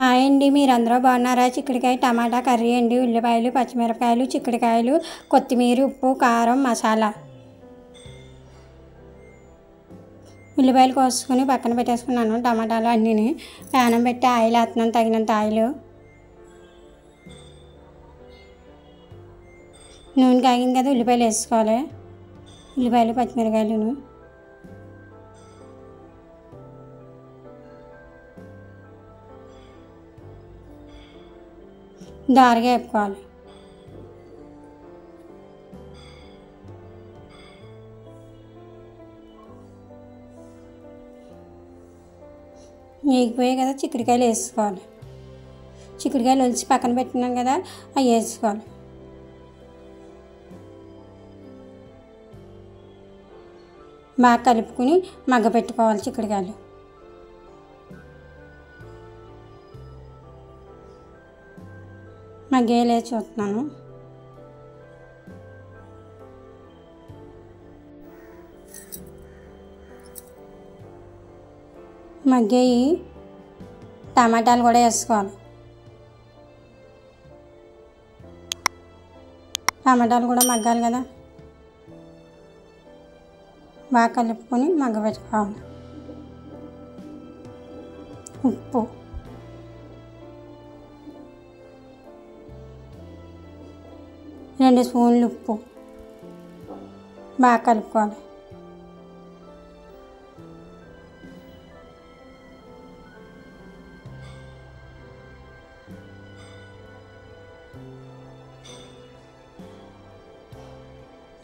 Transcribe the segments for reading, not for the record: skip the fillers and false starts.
Hi అండి, మీరందరూ బాగున్నారా? చిక్కుడుకాయ టమాటా కర్రీ అండి. ఉల్లిపాయలు, పచ్చిమిరపకాయలు, చిక్కుడుకాయలు, కొత్తిమీర, ఉప్పు, కారం, మసాలా. ఉల్లిపాయలు కోసుకొని పక్కన పెట్టేసుకున్నాను. టమాటాలు అన్నీ ప్యానం పెట్టి ఆయిల్ వేస్తున్నాను, తగినంత ఆయిల్. నూనె కాగింది కదా, ఉల్లిపాయలు వేసుకోవాలి. ఉల్లిపాయలు, పచ్చిమిరపకాయలు. దారగా వేపుకోవాలి. వేగిపోయాయి కదా, చిక్కుడుకాయలు వేసుకోవాలి. చిక్కుడుకాయలు ఒలిచి పక్కన పెట్టినాం కదా, అవి వేసుకోవాలి. బాగా కలుపుకుని మగ్గపెట్టుకోవాలి. చిక్కుడుకాయలు మగ్గేలే చూస్తున్నాను. మగ్గాయి. టమాటాలు కూడా వేసుకోవాలి. టమాటాలు కూడా మగ్గాలి కదా, బాగా కలుపుకొని మగ్గబెట్టుకోవాలి. ఉప్పు, 2 స్పూన్లు ఉప్పు, బాగా కలుపుకోవాలి.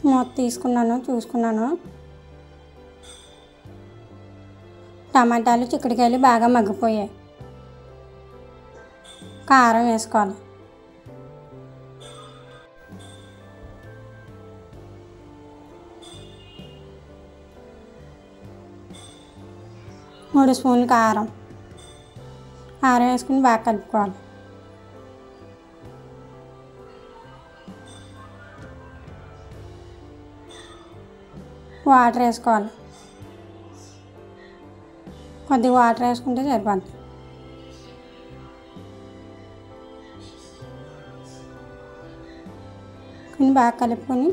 మూత తీసుకున్నాను, చూసుకున్నాను. టమాటాలు, చిక్కుడుకాయలు బాగా మగ్గిపోయాయి. కారం వేసుకోవాలి. మూడు స్పూన్లు కారం వేసుకుని బాగా కలుపుకోవాలి. వాటర్ వేసుకోవాలి. కొద్దిగా వాటర్ వేసుకుంటే సరిపోతుంది. కొన్ని బాగా కలుపుకొని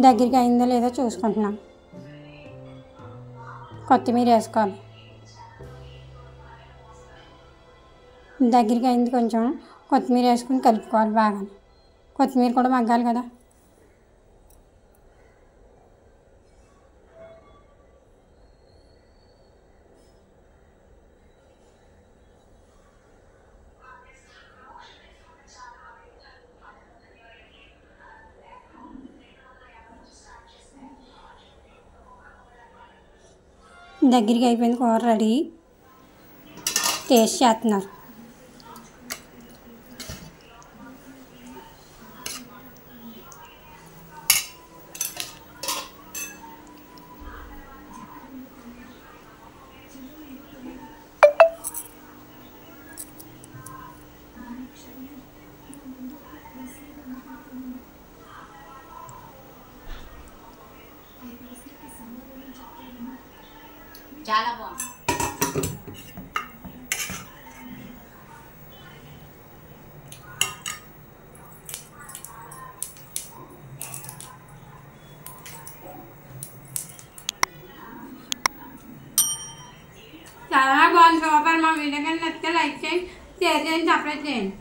దగ్గరికి అయిందో లేదో చూసుకుంటున్నాం. కొత్తిమీర వేసుకోవాలి. దగ్గరికి అయింది, కొంచెం కొత్తిమీర వేసుకుని కలుపుకోవాలి బాగా. కొత్తిమీర కూడా మగ్గాలి కదా. దగ్గరికి అయిపోయింది, కూర రెడీ. టేస్ట్ చేస్తున్నారు. చాలా బాగుంది. చాలా బాగుంది. సూపర్. మా వీడియో కానీ నచ్చితే లైక్ చేయండి, షేర్ చేయండి, సబ్స్క్రైబ్ చేయండి.